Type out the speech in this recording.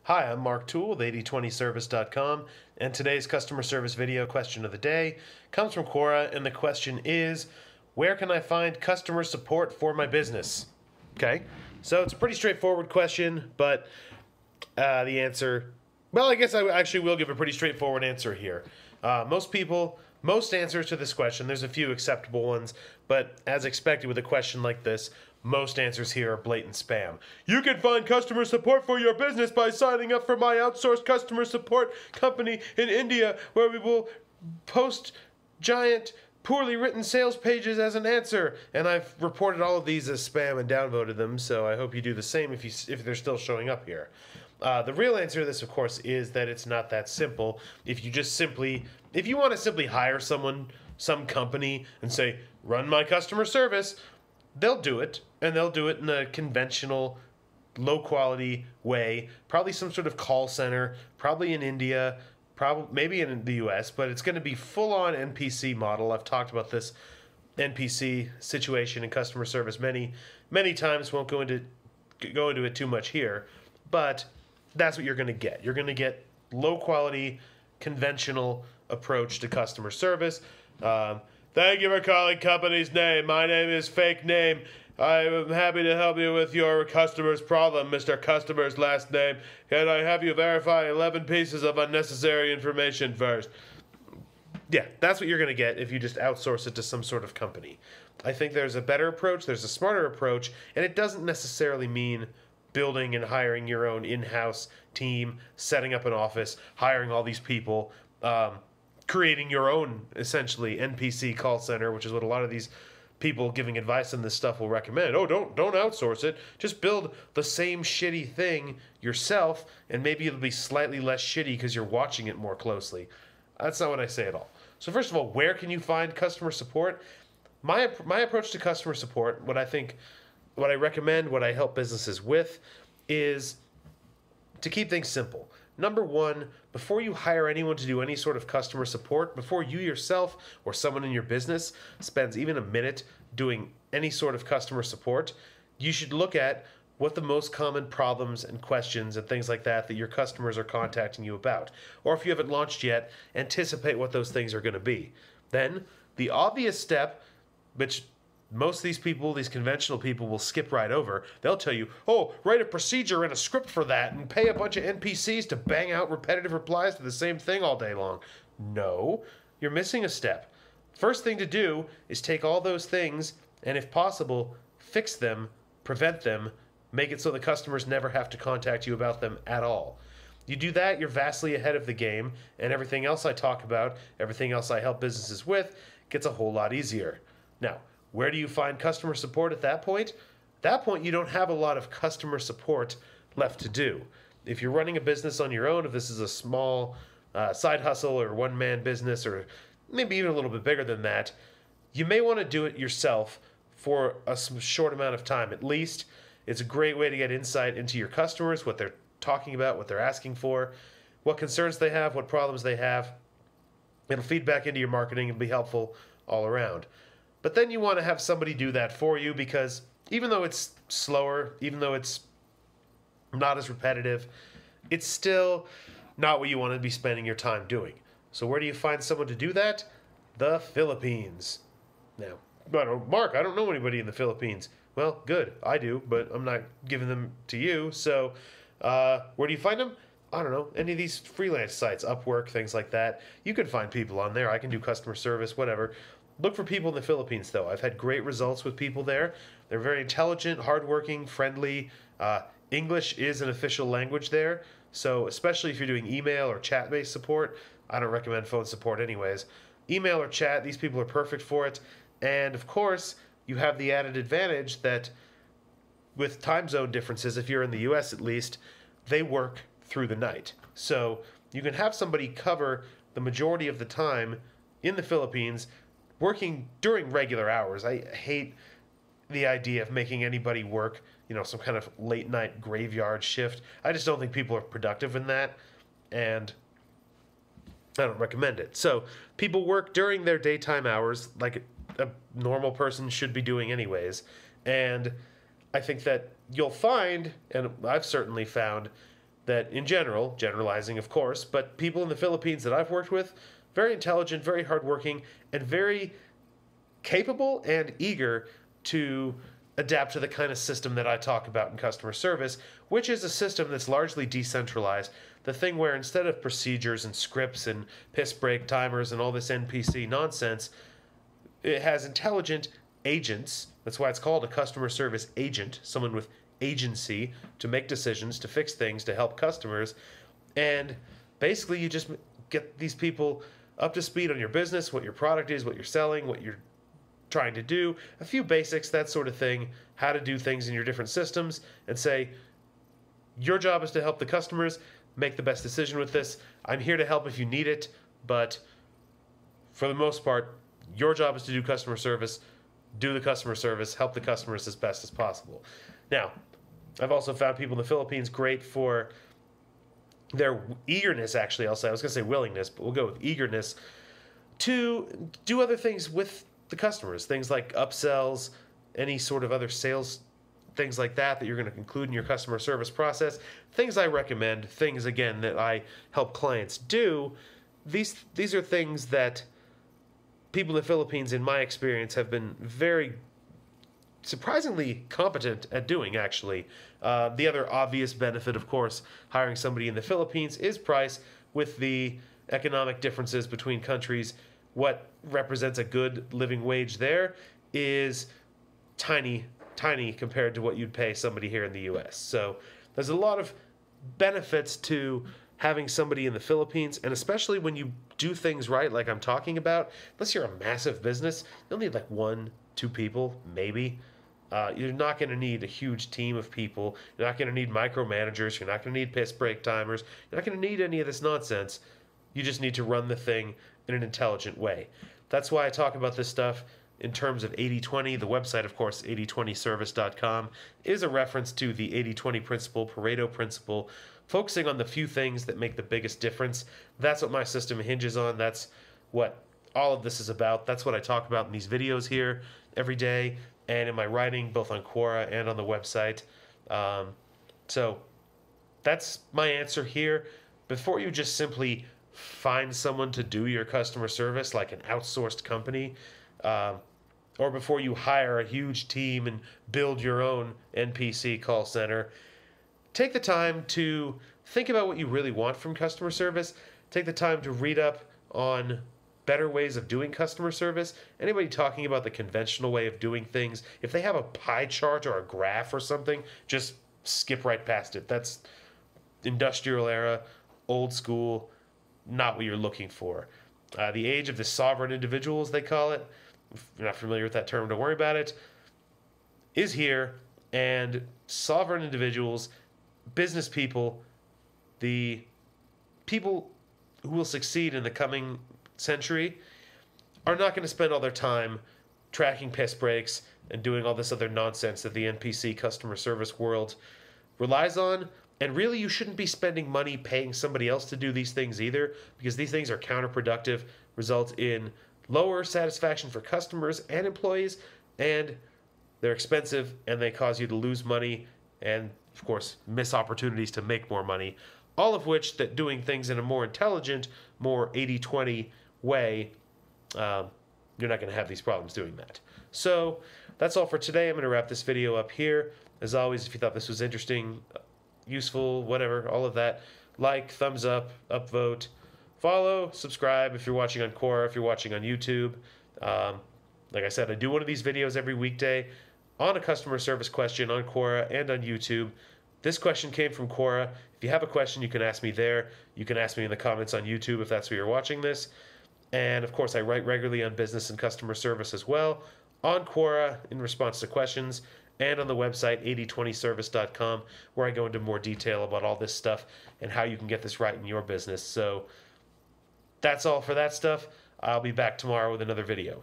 Hi, I'm Mark Toole with 8020service.com, and today's customer service video question of the day comes from Quora, and the question is, where can I find customer support for my business? Okay, so it's a pretty straightforward question, but the answer, well, I guess I actually will give a pretty straightforward answer here. Most answers to this question, there's a few acceptable ones, but as expected with a question like this, most answers here are blatant spam. You can find customer support for your business by signing up for my outsourced customer support company in India, where we will post giant, poorly written sales pages as an answer. And I've reported all of these as spam and downvoted them, so I hope you do the same if they're still showing up here. The real answer to this, of course, is that it's not that simple. If you want to simply hire some company, and say, run my customer service, they'll do it, and they'll do it in a conventional, low-quality way. Probably some sort of call center, probably in India, maybe in the U.S., but it's going to be full-on NPC model. I've talked about this NPC situation in customer service many times. Won't go into it too much here, but that's what you're going to get. You're going to get low-quality, conventional approach to customer service. Thank you for calling company's name. My name is fake name. I am happy to help you with your customer's problem, Mr. Customer's last name. Can I have you verify 11 pieces of unnecessary information first? Yeah, that's what you're going to get if you just outsource it to some sort of company. I think there's a better approach, there's a smarter approach, and it doesn't necessarily mean building and hiring your own in-house team, setting up an office, hiring all these people, creating your own, essentially, NPC call center, which is what a lot of these people giving advice on this stuff will recommend. Oh, don't outsource it. Just build the same shitty thing yourself, and maybe it'll be slightly less shitty because you're watching it more closely. That's not what I say at all. So first of all, where can you find customer support? My approach to customer support, what I recommend, what I help businesses with, is to keep things simple. Number one, before you hire anyone to do any sort of customer support, before you yourself or someone in your business spends even a minute doing any sort of customer support, you should look at what the most common problems and questions and things like that your customers are contacting you about. Or if you haven't launched yet, anticipate what those things are going to be. Then, the obvious step, which most of these people, these conventional people, will skip right over. They'll tell you, oh, write a procedure and a script for that and pay a bunch of NPCs to bang out repetitive replies to the same thing all day long. No, you're missing a step. First thing to do is take all those things and, if possible, fix them, prevent them, make it so the customers never have to contact you about them at all. You do that, you're vastly ahead of the game, and everything else I talk about, everything else I help businesses with, gets a whole lot easier. Now, where do you find customer support at that point? At that point, you don't have a lot of customer support left to do. If you're running a business on your own, if this is a small side hustle or one-man business, or maybe even a little bit bigger than that, you may want to do it yourself for a short amount of time at least. It's a great way to get insight into your customers, what they're talking about, what they're asking for, what concerns they have, what problems they have. It'll feed back into your marketing and be helpful all around. But then you want to have somebody do that for you, because even though it's slower, even though it's not as repetitive, it's still not what you want to be spending your time doing. So where do you find someone to do that? The Philippines. Now, Mark, I don't know anybody in the Philippines. Well, good, I do, but I'm not giving them to you. So where do you find them? I don't know, any of these freelance sites, Upwork, things like that. You can find people on there. I can do customer service, whatever. Look for people in the Philippines, though. I've had great results with people there. They're very intelligent, hardworking, friendly. English is an official language there, so especially if you're doing email or chat-based support, I don't recommend phone support anyways. Email or chat, these people are perfect for it. And, of course, you have the added advantage that with time zone differences, if you're in the U.S. at least, they work through the night. So you can have somebody cover the majority of the time in the Philippines working during regular hours. I hate the idea of making anybody work, some kind of late night graveyard shift. I just don't think people are productive in that, and I don't recommend it. So people work during their daytime hours like a normal person should be doing anyways. And I think that you'll find, and I've certainly found, that in general, generalizing of course, but people in the Philippines that I've worked with, very intelligent, very hardworking, and very capable and eager to adapt to the kind of system that I talk about in customer service, which is a system that's largely decentralized. The thing where instead of procedures and scripts and piss break timers and all this NPC nonsense, it has intelligent agents. That's why it's called a customer service agent, someone with agency to make decisions, to fix things, to help customers. And basically, you just get these people up to speed on your business, what your product is, what you're selling, what you're trying to do, a few basics, that sort of thing, how to do things in your different systems, and say, your job is to help the customers make the best decision with this. I'm here to help if you need it, but for the most part, your job is to do customer service, do the customer service, help the customers as best as possible. Now, I've also found people in the Philippines great for their eagerness, actually, I'll say. I was going to say willingness, but we'll go with eagerness to do other things with the customers, things like upsells, any sort of other sales, things like that you're going to include in your customer service process. Things I recommend, things, again, that I help clients do. These are things that people in the Philippines, in my experience, have been very surprisingly competent at doing, actually. The other obvious benefit, of course, hiring somebody in the Philippines is price. With the economic differences between countries, what represents a good living wage there is tiny compared to what you'd pay somebody here in the US. So there's a lot of benefits to having somebody in the Philippines, and especially when you do things right, like I'm talking about. Unless you're a massive business, you'll need like 1-2 people, maybe. You're not going to need a huge team of people. You're not going to need micromanagers. You're not going to need piss break timers. You're not going to need any of this nonsense. You just need to run the thing in an intelligent way. That's why I talk about this stuff in terms of 80-20. The website, of course, 8020service.com, is a reference to the 80-20 principle, Pareto principle, focusing on the few things that make the biggest difference. That's what my system hinges on. That's what all of this is about. That's what I talk about in these videos here every day and in my writing, both on Quora and on the website. So that's my answer here. Before you just simply find someone to do your customer service, like an outsourced company, or before you hire a huge team and build your own NPC call center, take the time to think about what you really want from customer service. Take the time to read up on better ways of doing customer service. Anybody talking about the conventional way of doing things, if they have a pie chart or a graph or something, just skip right past it. That's industrial era, old school, not what you're looking for. The age of the sovereign individuals, they call it, if you're not familiar with that term, don't worry about it, is here. And sovereign individuals, business people, the people who will succeed in the coming century, are not going to spend all their time tracking piss breaks and doing all this other nonsense that the NPC customer service world relies on. And really, you shouldn't be spending money paying somebody else to do these things either, because these things are counterproductive, result in lower satisfaction for customers and employees, and they're expensive, and they cause you to lose money and, of course, miss opportunities to make more money. All of which, that doing things in a more intelligent, more 80-20 way, you're not going to have these problems doing that. So that's all for today. I'm going to wrap this video up here. As always, if you thought this was interesting, useful, whatever, all of that, like, thumbs up, upvote, follow, subscribe if you're watching on Quora, if you're watching on YouTube. Like I said, I do one of these videos every weekday on a customer service question on Quora and on YouTube. This question came from Quora. If you have a question, you can ask me there. You can ask me in the comments on YouTube if that's where you're watching this. And, of course, I write regularly on business and customer service as well, on Quora in response to questions, and on the website 8020service.com, where I go into more detail about all this stuff and how you can get this right in your business. So that's all for that stuff. I'll be back tomorrow with another video.